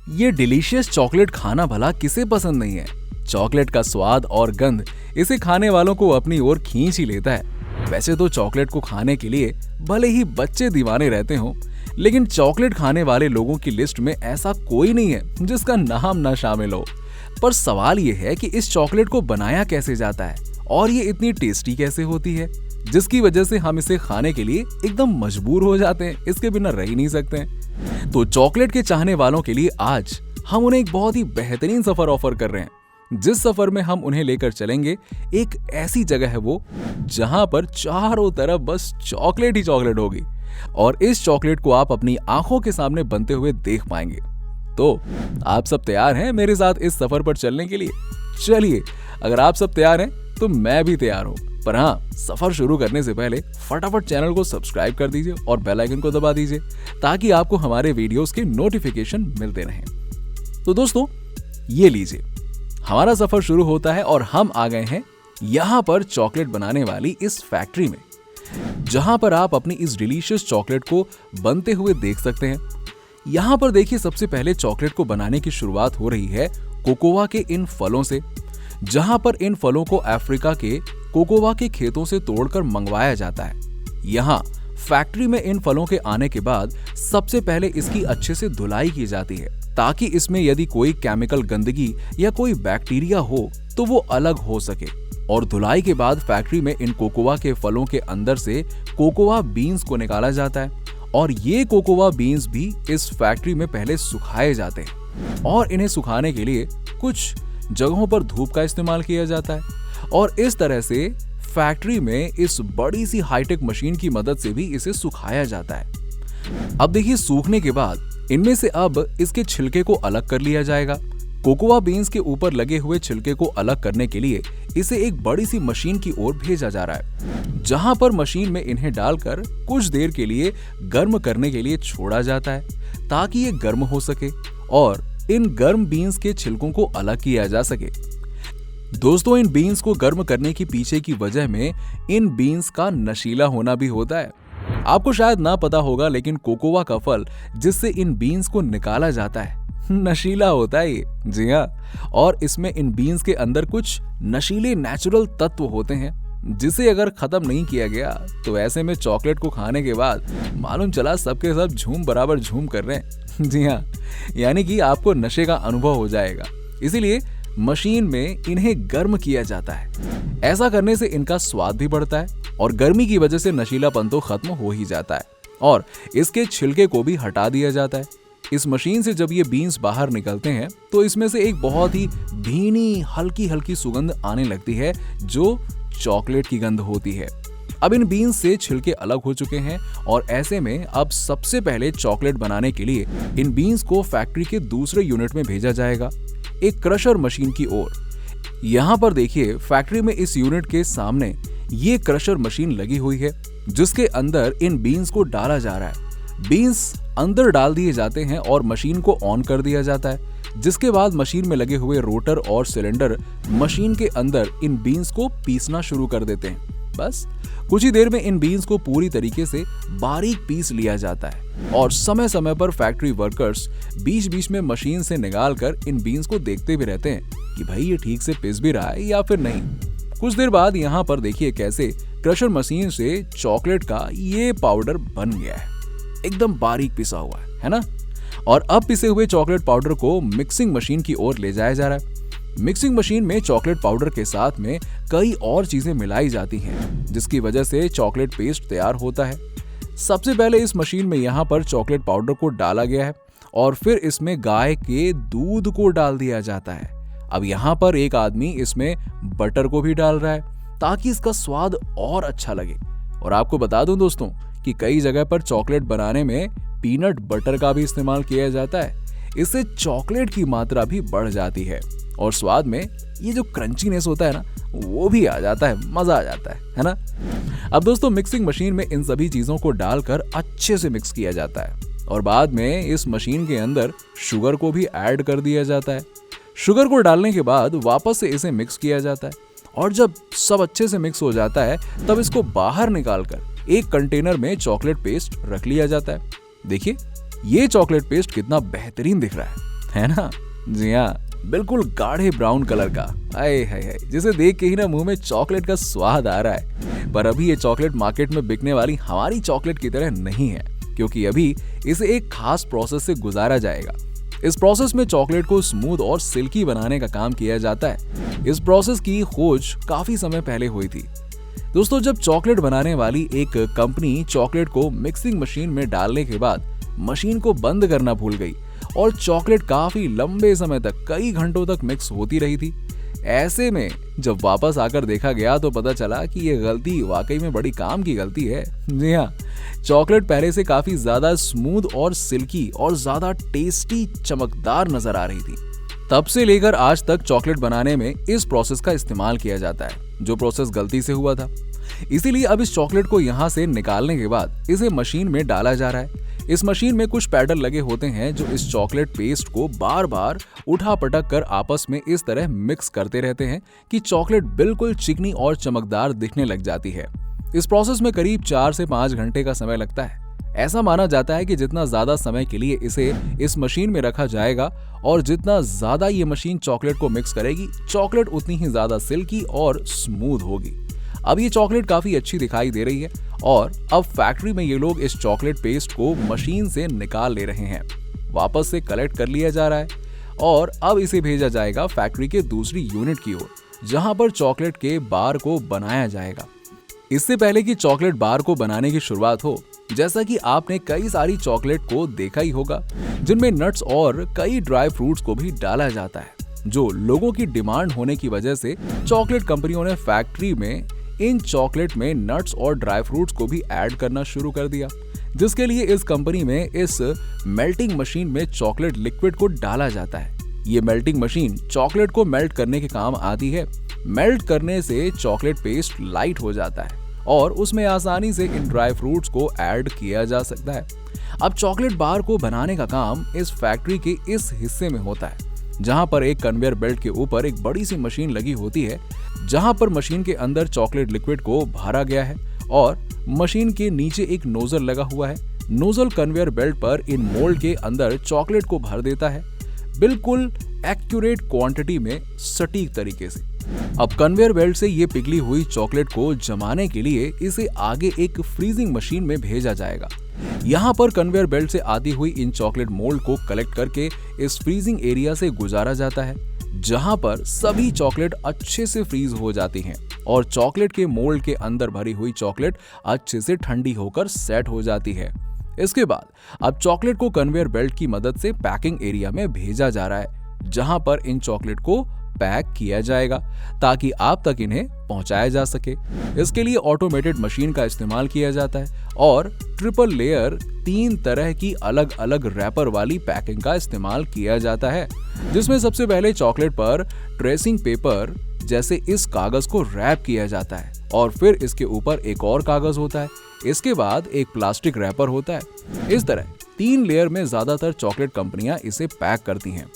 ये delicious chocolate खाना भला किसे पसंद नहीं है। चॉकलेट का स्वाद और गंध इसे खाने वालों को अपनी ओर खींच ही लेता है। वैसे तो चॉकलेट को खाने के लिए भले ही बच्चे दीवाने रहते हों, लेकिन चॉकलेट खाने वाले लोगों की लिस्ट में ऐसा कोई नहीं है जिसका नाम ना शामिल हो। पर सवाल ये है कि इस चॉकलेट को बनाया कैसे जाता है और ये इतनी टेस्टी कैसे होती है, जिसकी वजह से हम इसे खाने के लिए एकदम मजबूर हो जाते हैं, इसके बिना रह ही नहीं सकते हैं। तो चॉकलेट के चाहने वालों के लिए आज हम उन्हें एक बहुत ही बेहतरीन सफर ऑफर कर रहे हैं। जिस सफर में हम उन्हें लेकर चलेंगे, एक ऐसी जगह है वो जहां पर चारों तरफ बस चॉकलेट ही चॉकलेट होगी और इस चॉकलेट को आप अपनी आंखों के सामने बनते हुए देख पाएंगे। तो आप सब तैयार हैं मेरे साथ इस सफर पर चलने के लिए? चलिए, अगर आप सब तैयार हैं तो मैं भी तैयार हूं। पर हाँ, सफर शुरू करने से पहले फटाफट चैनल को सब्सक्राइब कर दीजिए और बेल आइकन को दबा दीजिए ताकि आपको हमारे वीडियोस के नोटिफिकेशन मिलते रहें। तो दोस्तों, ये लीजिए, हमारा सफर शुरू होता है और हम आ गए हैं यहाँ पर चॉकलेट बनाने वाली इस फैक्ट्री में, जहां पर आप अपनी इस डिलीशियस चॉकलेट को बनते हुए देख सकते हैं। यहाँ पर देखिए, सबसे पहले चॉकलेट को बनाने की शुरुआत हो रही है कोकोआ के इन फलों से, जहां पर इन फलों को अफ्रीका के कोकोआ के खेतों से तोड़कर मंगवाया जाता है। यहाँ फैक्ट्री में इन फलों के आने के बाद सबसे पहले इसकी अच्छे से धुलाई की जाती है ताकि इसमें यदि कोई केमिकल गंदगी या कोई बैक्टीरिया हो तो वो अलग हो सके। और धुलाई के बाद फैक्ट्री में इन कोकोआ के फलों के अंदर से कोकोआ बीन्स को निकाला जाता है और ये कोकोआ बीन्स भी इस फैक्ट्री में पहले सुखाए जाते हैं और इन्हें सुखाने के लिए कुछ जगहों पर धूप का इस्तेमाल किया जाता है और इस तरह से फैक्ट्री में इस बड़ी सी हाईटेक मशीन की मदद से भी इसे सुखाया जाता है। अब देखिए, सूखने के बाद इनमें से अब इसके छिलके को अलग कर लिया जाएगा। कोकोआ बीन्स के ऊपर लगे हुए छिलके को अलग करने के लिए इसे एक बड़ी सी मशीन की ओर भेजा जा रहा है, जहां पर मशीन में इन्हें डालकर कुछ देर के लिए गर्म करने के लिए छोड़ा जाता है ताकि ये गर्म हो सके और इन गर्म बीन्स के छिलकों को अलग किया जा सके। दोस्तों, इन बीन्स को गर्म करने की पीछे की वजह में इन बीन्स का नशीला होना भी होता है। आपको शायद ना पता होगा, लेकिन कोकोआ का फल जिससे इन बीन्स को निकाला जाता है नशीला होता है ये। जी हाँ, और इसमें इन बीन्स के अंदर कुछ नशीले नेचुरल तत्व होते हैं जिसे अगर खत्म नहीं किया गया तो ऐसे में चॉकलेट को खाने के बाद मालूम चला सबके सब झूम बराबर झूम कर रहे हैं। जी हाँ, यानी कि आपको नशे का अनुभव हो जाएगा। इसीलिए मशीन में इन्हें गर्म किया जाता है। ऐसा करने से इनका स्वाद भी बढ़ता है और गर्मी की वजह से नशीलापन तो खत्म हो ही जाता है और इसके छिलके को भी हटा दिया जाता है। इस मशीन से जब ये बीन्स बाहर निकलते हैं तो इसमें से एक बहुत ही भीनी हल्की हल्की सुगंध आने लगती है जो चॉकलेट की गंध होती है। अब इन बीन्स से छिलके अलग हो चुके हैं और ऐसे में अब सबसे पहले चॉकलेट बनाने के लिए इन बीन्स को फैक्ट्री के दूसरे यूनिट में भेजा जाएगा, एक क्रशर मशीन की ओर। यहाँ पर देखिए, फैक्ट्री में इस यूनिट के सामने ये क्रशर मशीन लगी हुई है जिसके अंदर इन बीन्स को डाला जा रहा है। बीन्स अंदर डाल दिए जाते हैं और मशीन को ऑन कर दिया जाता है, जिसके बाद मशीन में लगे हुए रोटर और सिलेंडर मशीन के अंदर इन बीन्स को पीसना शुरू कर देते हैं। बस कुछ ही देर में इन बीन्स को पूरी तरीके से बारीक पीस लिया जाता है और समय समय पर फैक्ट्री वर्कर्स बीच बीच में मशीन से निकालकर इन बीन्स को देखते भी रहते हैं कि भाई ये ठीक से पिस भी रहा है या फिर नहीं। कुछ देर बाद यहाँ पर देखिए कैसे क्रशर मशीन से चॉकलेट का ये पाउडर बन गया है, एकदम बारीक पिसा हुआ है ना। और अब पिसे हुए चॉकलेट पाउडर को मिक्सिंग मशीन की ओर ले जाया जा रहा है। मिक्सिंग मशीन में चॉकलेट पाउडर के साथ में कई और चीजें मिलाई जाती हैं, जिसकी वजह से चॉकलेट पेस्ट तैयार होता है। सबसे पहले इस मशीन में यहाँ पर चॉकलेट पाउडर को डाला गया है और फिर इसमें गाय के दूध को डाल दिया जाता है। अब यहाँ पर एक आदमी इसमें बटर को भी डाल रहा है ताकि इसका स्वाद और अच्छा लगे। और आपको बता दूं दोस्तों कि कई जगह पर चॉकलेट बनाने में पीनट बटर का भी इस्तेमाल किया जाता है। इससे चॉकलेट की मात्रा भी बढ़ जाती है और स्वाद में ये जो क्रंचीनेस होता है ना, वो भी आ जाता है, मजा आ जाता है ना। अब दोस्तों, मिक्सिंग मशीन में इन सभी चीजों को डालकर अच्छे से मिक्स किया जाता है और बाद में इस मशीन के अंदर शुगर को भी ऐड कर दिया जाता है। शुगर को डालने के बाद वापस से इसे मिक्स किया जाता है और जब सब अच्छे से मिक्स हो जाता है तब इसको बाहर निकालकर एक कंटेनर में चॉकलेट पेस्ट रख लिया जाता है। देखिए, ये चॉकलेट पेस्ट कितना बेहतरीन दिख रहा है ना? जी हाँ, बिल्कुल गाढ़े ब्राउन कलर का। आए हाय हाय, जिसे देख के ही ना मुंह में चॉकलेट का स्वाद आ रहा है। पर अभी ये चॉकलेट मार्केट में बिकने वाली हमारी चॉकलेट की तरह नहीं है, क्योंकि अभी इसे एक खास प्रोसेस से गुजारा जाएगा। इस प्रोसेस में चॉकलेट को स्मूथ और सिल्की बनाने का काम किया जाता है। इस प्रोसेस की खोज काफी समय पहले हुई थी। दोस्तों, जब चॉकलेट बनाने वाली एक कंपनी चॉकलेट को मिक्सिंग मशीन में डालने के बाद मशीन को बंद करना भूल गई और चॉकलेट काफी लंबे समय तक, कई घंटों तक मिक्स होती रही थी। ऐसे में जब वापस आकर देखा गया तो पता चला कि ये गलती वाकई में बड़ी काम की गलती है। जी हाँ, चॉकलेट पहले से काफी ज्यादा स्मूथ और सिल्की और ज्यादा टेस्टी, चमकदार नजर आ रही थी। तब से लेकर आज तक चॉकलेट बनाने में इस प्रोसेस का इस्तेमाल किया जाता है, जो प्रोसेस गलती से हुआ था। इसीलिए अब इस चॉकलेट को यहाँ से निकालने के बाद इसे मशीन में डाला जा रहा है। इस मशीन में कुछ पैडल लगे होते हैं जो इस चॉकलेट पेस्ट को बार बार उठा पटक कर आपस में इस तरह मिक्स करते रहते हैं कि चॉकलेट बिल्कुल चिकनी और चमकदार दिखने लग जाती है। इस प्रोसेस में करीब 4 से 5 घंटे का समय लगता है। ऐसा माना जाता है कि जितना ज्यादा समय के लिए इसे इस मशीन में रखा जाएगा और जितना ज्यादा ये मशीन चॉकलेट को मिक्स करेगी, चॉकलेट उतनी ही ज्यादा सिल्की और स्मूथ होगी। अब ये चॉकलेट काफी अच्छी दिखाई दे रही है और अब फैक्ट्री में ये लोग इस चॉकलेट पेस्ट को मशीन से निकाल ले रहे हैं। वापस से कलेक्ट कर लिया जा रहा है और अब इसे भेजा जाएगा फैक्ट्री के दूसरी यूनिट की ओर, जहां पर चॉकलेट के बार को बनाया जाएगा। इससे पहले कि चॉकलेट बार को बनाने की शुरुआत हो, जैसा कि आपने कई सारी चॉकलेट को देखा ही होगा जिनमें नट्स और कई ड्राई फ्रूट्स को भी डाला जाता है, जो लोगों की डिमांड होने की वजह से चॉकलेट कंपनियों ने फैक्ट्री में इन चॉकलेट में नट्स और ड्राई फ्रूट्स को भी ऐड करना शुरू कर दिया, जिसके लिए इस कंपनी में इस मेल्टिंग मशीन में चॉकलेट लिक्विड को डाला जाता है। ये मेल्टिंग मशीन चॉकलेट को मेल्ट करने के काम आती है। मेल्ट करने से चॉकलेट पेस्ट लाइट हो जाता है और उसमें आसानी से इन ड्राई फ्रूट्स को ऐड किया जा सकता है। अब चॉकलेट बार को बनाने का काम इस फैक्ट्री के इस हिस्से में होता है, जहां पर एक कन्वेयर बेल्ट के ऊपर एक बड़ी सी मशीन लगी होती है, जहां पर मशीन के अंदर चॉकलेट लिक्विड को भरा गया है और मशीन के नीचे एक नोजल लगा हुआ है। नोजल कन्वेयर बेल्ट पर इन मोल्ड के अंदर चॉकलेट को भर देता है, बिल्कुल एक्यूरेट क्वांटिटी में, सटीक तरीके से। अब कन्वेयर बेल्ट से ये पिघली हुई चॉकलेट को जमाने के लिए इसे आगे एक फ्रीजिंग मशीन में भेजा जाएगा। यहाँ पर कन्वेयर बेल्ट से आती हुई इन चॉकलेट मोल्ड को कलेक्ट करके इस फ्रीजिंग एरिया से गुजारा जाता है, जहाँ पर सभी चॉकलेट अच्छे से फ्रीज हो जाती हैं और चॉकलेट के मोल्ड के अंदर भरी हुई चॉकलेट अच्छे से ठंडी होकर सेट हो जाती है। इसके बाद अब चॉकलेट को कन्वेयर बेल्ट की मदद से पैकिंग एरिया में भेजा जा रहा है, जहां पर इन चॉकलेट को पैक किया जाएगा ताकि आप तक इन्हें पहुंचाया जा सके। इसके लिए ऑटोमेटेड मशीन का इस्तेमाल किया जाता है और ट्रिपल लेयर 3 तरह की अलग अलग रैपर वाली पैकिंग का इस्तेमाल किया जाता है, जिसमें सबसे पहले चॉकलेट पर ट्रेसिंग पेपर जैसे इस कागज को रैप किया जाता है और फिर इसके ऊपर एक और कागज होता है। इसके बाद एक प्लास्टिक रैपर होता है। इस तरह 3 लेयर में ज्यादातर चॉकलेट कंपनियां इसे पैक करती हैं।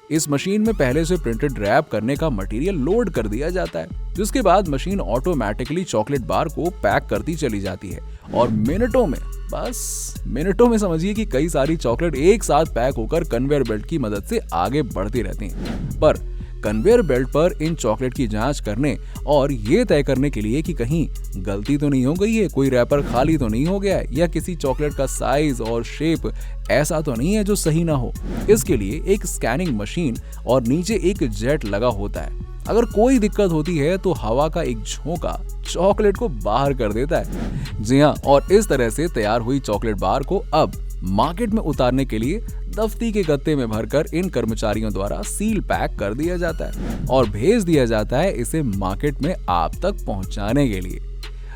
इस मशीन में पहले से प्रिंटेड रैप करने का मटेरियल लोड कर दिया जाता है, जिसके बाद मशीन ऑटोमेटिकली चॉकलेट बार को पैक करती चली जाती है और मिनटों में, बस मिनटों में समझिए कि कई सारी चॉकलेट एक साथ पैक होकर कन्वेयर बेल्ट की मदद से आगे बढ़ती रहती हैं। पर कन्वेयर बेल्ट पर इन चॉकलेट की जांच करने और ये तय करने के लिए कि कहीं गलती तो नहीं हो गई है, कोई रैपर खाली तो नहीं हो गया है या किसी चॉकलेट का साइज और शेप ऐसा तो नहीं है जो सही ना हो, इसके लिए एक स्कैनिंग मशीन और नीचे एक जेट लगा होता है। अगर कोई दिक्कत होती है तो हवा का एक झोंका चॉकलेट को बाहर कर देता है। जी हाँ, और इस तरह से तैयार हुई चॉकलेट बार को अब मार्केट में उतारने के लिए दफ्ती के गत्ते में भरकर इन कर्मचारियों द्वारा सील पैक कर दिया जाता है और भेज दिया जाता है इसे मार्केट में आप तक पहुंचाने के लिए।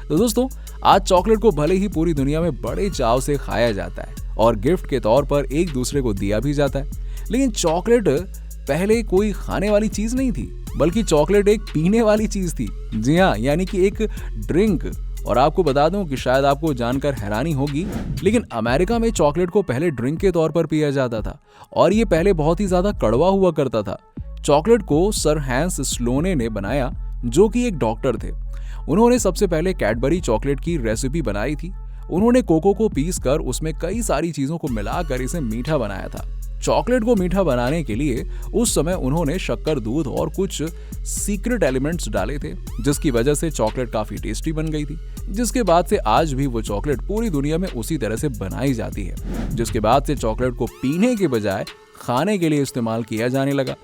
तो दोस्तों, आज चॉकलेट को भले ही पूरी दुनिया में बड़े चाव से खाया जाता है और गिफ्ट के तौर पर एक दूसरे को दिया भी जाता है, लेकिन चॉकलेट पहले कोई खाने वाली चीज नहीं थी, बल्कि चॉकलेट एक पीने वाली चीज थी। जी हाँ, यानी कि एक ड्रिंक। और आपको बता दूं कि शायद आपको जानकर हैरानी होगी, लेकिन अमेरिका में चॉकलेट को पहले ड्रिंक के तौर पर पिया जाता था और ये पहले बहुत ही ज्यादा कड़वा हुआ करता था। चॉकलेट को सर हैंस स्लोने ने बनाया, जो कि एक डॉक्टर थे। उन्होंने सबसे पहले कैडबरी चॉकलेट की रेसिपी बनाई थी। उन्होंने कोको को पीस कर उसमें कई सारी चीजों को मिलाकर इसे मीठा बनाया था। चॉकलेट को मीठा बनाने के लिए उस समय उन्होंने शक्कर, दूध और कुछ सीक्रेट एलिमेंट्स डाले थे, जिसकी वजह से चॉकलेट काफी टेस्टी बन गई थी। जिसके बाद से आज भी वो चॉकलेट पूरी दुनिया में उसी तरह से बनाई जाती है। जिसके बाद से चॉकलेट को पीने के बजाय खाने के लिए इस्तेमाल किया जाने लगा।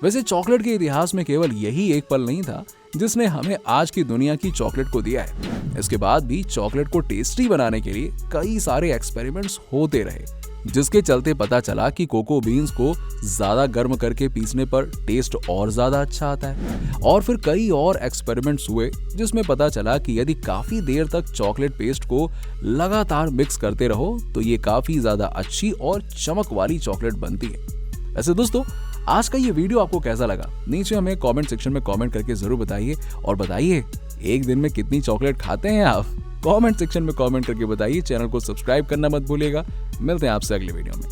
वैसे चॉकलेट के इतिहास में केवल यही एक पल नहीं था जिसने हमें आज की दुनिया की चॉकलेट को दिया है। इसके बाद भी चॉकलेट को टेस्टी बनाने के लिए कई सारे एक्सपेरिमेंट्स होते रहे, जिसके चलते पता चला कि कोको बीन्स को ज्यादा गर्म करके पीसने पर टेस्ट और ज्यादा अच्छा आता है। और फिर कई और एक्सपेरिमेंट्स हुए जिसमें पता चला कि यदि काफी देर तक चॉकलेट पेस्ट को लगातार मिक्स करते रहो तो ये काफी ज्यादा अच्छी और चमक वाली चॉकलेट बनती है। वैसे दोस्तों, आज का ये वीडियो आपको कैसा लगा? नीचे हमें कमेंट सेक्शन में कमेंट करके जरूर बताइए। और बताइए, एक दिन में कितनी चॉकलेट खाते हैं आप? कमेंट सेक्शन में कमेंट करके बताइए। चैनल को सब्सक्राइब करना मत भूलिएगा। मिलते हैं आपसे अगले वीडियो में।